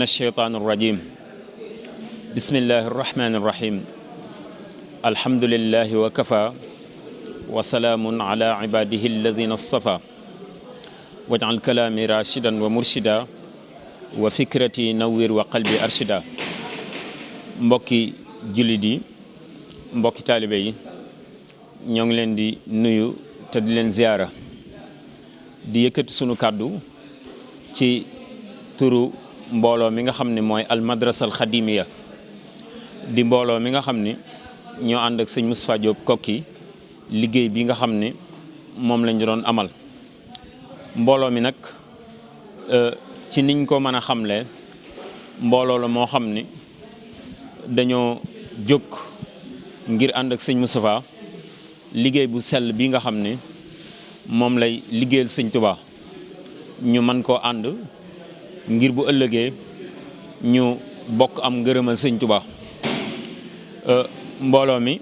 الشيطان الرجيم بسم الله الرحمن الرحيم الحمد لله وكفى وسلام على عباده الذين اصطفى واجعل كلامي راشدا ومرشدا وفكرتي نوّر وقلبي أرشدا mbokki jullit yi mbokki taalibe yi ñoo ngi leen di nuyu te di leen ziyaara di yëkkati sunu kàddu ci turu mbooloo mi nga xam ne mooy almadrasa alxadimiya di mbooloo mi nga xam ni ñoo ànd ak sëñ Moustapha Diop Koki liggéey bi nga xam ne moom lañu doon amal mbooloo mi nag ci niñ ko mën a xamle mbooloo la moo xam ni dañoo jóg ngir ànd ak sëñ Moustapha liggéey bu sell bi nga xam ne moom lay liggéeyal sëñ Touba ñu mën koo ànd ngir bu ëllëgee ñu bokk am ngërëmal sëñ Touba mbooloo mi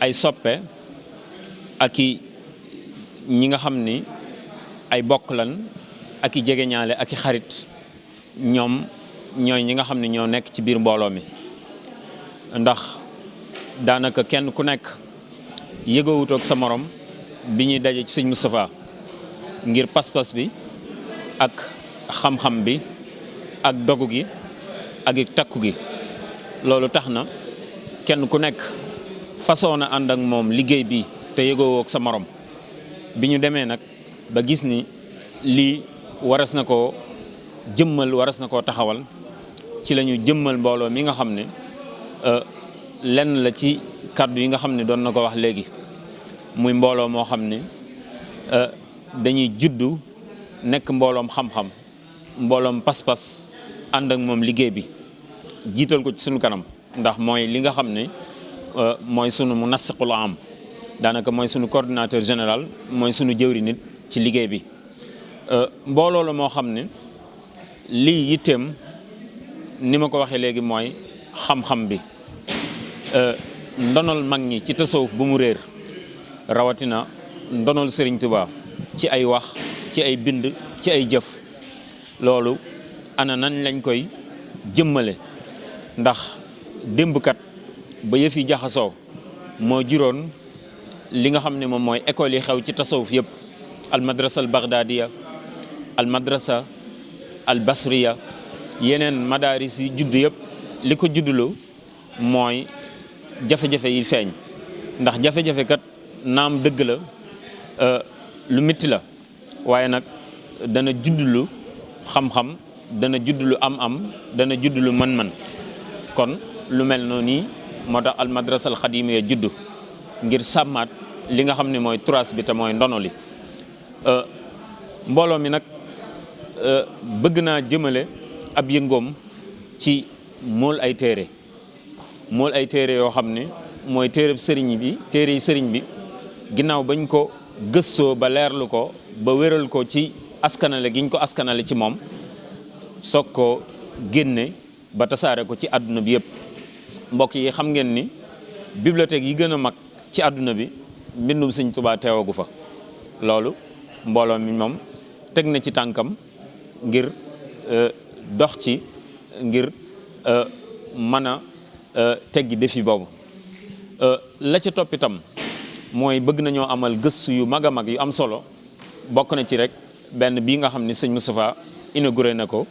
ay soppe ak i ñi nga xam ni ay bokk lan ak i jegeñaale ak i xarit ñoom ñooy ñi nga xam ne ñoo nekk ci biir mbooloo mi ndax daanaka kenn ku nekk yëgawutoog sa morom bi ñuy daje ci sëñ Moustapha ngir pas-pas bi ak xam-xam bi ak dogu gi ak takku gi loolu tax na kenn ku nekk façon na ànd ak moom liggéey bi te yëgoowoog sa morom bi ñu demee nag ba gis ni lii waras na koo jëmmal waras na koo taxawal ci la ñu jëmmal mbooloo mi nga xam ne lenn la ci kàddu yi nga xam ne doon na ko wax léegi muy mbooloo moo xam ne dañuy juddu nekk mbooloom xam-xam mbooloom pas-pas ànd ak moom liggéey bi jiital ko ci sunu kanam ndax mooy li nga xam ne mooy sunu munassiqul am daanaka mooy sunu coordinateur général mooy sunu jëwri nit ci liggéey bi mbooloo la moo xam ne lii yitteem ni ma ko waxee léegi mooy xam-xam bi ndonol mag ñi ci tasawuf bu mu réer rawatina ndonol Serigne Touba ci ay wax ci ay bind ci ay jëf loolu ana nañ lañ koy jëmmale ndax démbkat ba yëf yi jaxasoo moo juróon li nga xam ne moom mooy école yi xew ci tasawuf yëpp al madrasa al baghdadiya al madrasa al basriya yeneen madaris yi judd yëpp li ko juddulu mooy jafe-jafe yi feeñ ndax jafe-jafe kat naam dëgg la lu métti la waaye nag dana juddulu xam-xam dana juddulu am-am dana juddulu mën-mën kon lu mel noonu nii moo tax al madrasa al xadimiya juddu ngir sàmmaat li nga xam ne mooy turaas bi te mooy ndono li mbooloo mi nag bëgg naa jëmale ab yëngoom ci mool ay téere yoo xam ne mooy téereb sëriñ bi téere yi sëriñ bi ginnaaw bañ ko gëstoo ba leerlu ko ba wéral ko ci askanale giñ ko askanale ci moom soog ko génne ba tasaare ko ci àdduna bi yëpp mbokk yi xam ngeen ni bibliothèque yi gën a mag ci àdduna bi mbindum sëñ Tuubaa teewagu fa loolu mbooloo mi moom teg na ci tànkam ngir dox ci ngir mën a teggi défi boobu la ca topp itam mooy bëgg nañoo amal gëstu yu mag a mag yu am solo bokk na ci rek benn bii nga xam ni sëñ Moustapha inauguré na ko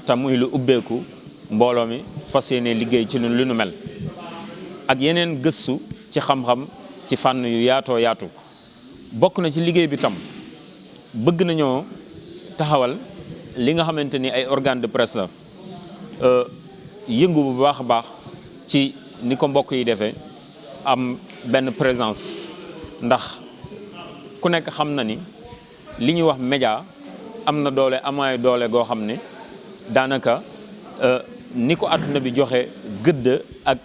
te muy lu ubbeeku mbooloo mi fas yéene liggéey ci lu nu mel ak yeneen gëstu ci xam-xam ci fànn yu yaatoo yaatu bokk na ci liggéey bi tam bëgg nañoo taxawal li nga xamante ni ay organe de presse la yëngu bu baax a baax ci ni ko mbokk yi defee am benn présence ndax ku nekk xam na ni li ñuy wax média am na doole amaay doole goo xam ne daanaka ni ko àdduna bi joxe gëdd ak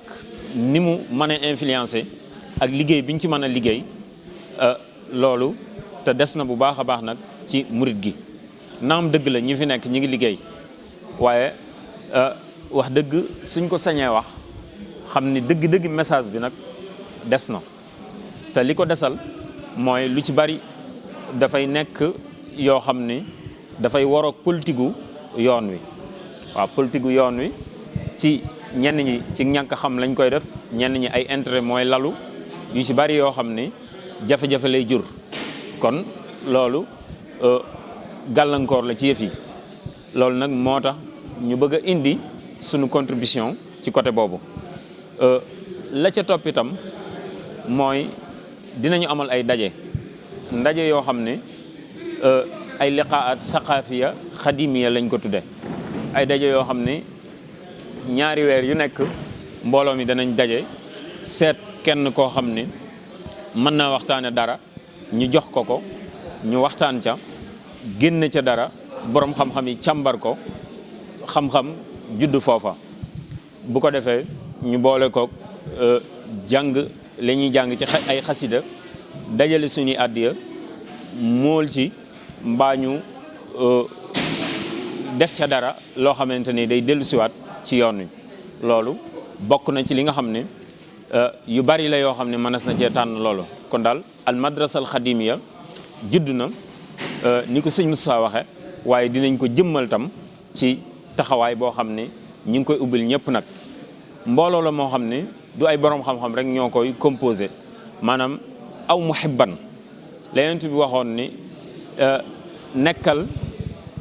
ni mu mën a influencer ak liggéey bi ñu ci mën a liggéey loolu te des na bu baax a baax nag ci murit gi naam dëgg la ñi fi nekk ñi ngi liggéey waaye wax dëgg suñ ko sañee wax xam ni dëgg-dëgg message bi nag des na te li ko desal mooy lu ci bari dafay nekk yoo xam ni dafay waroog politique gu yoon wi waaw politique gu yoon wi ci ñenn ñi ci ñàkk xam lañ koy def, ñenn ñi ay intérêt mooy lalu yu ci bari yoo xam ni jafe-jafe lay jur. kon loolu gàllankoor la ci yëf yi loolu nag moo tax ñu bëgg a indi sunu contribution ci côté boobu. la ca topp itam mooy dinañu amal ay ndaje yoo xam ne ay liqaat saqaafiya xadimiya lañ ko tudde ay daje yoo xam ne ñaari weer yu nekk mbooloo mi danañ daje seet kenn koo xam ne mën naa waxtaane dara ñu jox ko ñu waxtaan ca génn ca dara borom xam-xam yi càmbar ko xam-xam judd foofa bu ko defee ñu boole ko jàng la ñuy jàng ci ay xasida dajale suñuy àddiya mool ci mbaa ñu def ca dara loo xamante ni day dellusiwaat ci yoon wi. loolu bokk na ci li nga xam ne yu bari la yoo xam ne mënees na cee tànn loolu. kon daal al madrasa al xadimiya judd na ni ko sëñ Moustapha waxe waaye dinañ ko jëmmal tam ci taxawaay boo xam ne ñi ngi koy ubbil ñëpp nag. mbooloo la moo xam ne du ay borom xam-xam rek ñoo koy composé maanaam aw muhibban la Yonent bi waxoon ni nekkal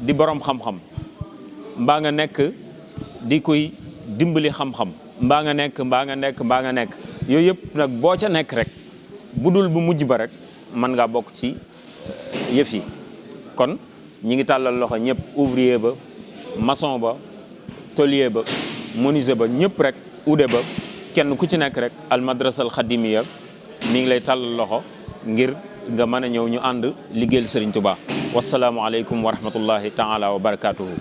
di borom xam-xam mbaa nga nekk di koy dimbali xam-xam mbaa nga nekk yooyu yëpp nag boo ca nekk rek bu dul bu mujj ba rek mën ngaa bokk ci yëf yi. kon ñi ngi tàllal loxo ñëpp, ouvrier ba, maçon ba, tôlier ba, menuisier ba, ñëpp rek ude ba, kenn ku ci nekk rek al madrasal xadimiya mi ngi lay tàllal loxo ngir nga mën a ñëw ñu ànd liggéeyal Sëriñ Tuubaa. Wasalaamu aleykum wa rahmatullahi taala wa barakaatuhu.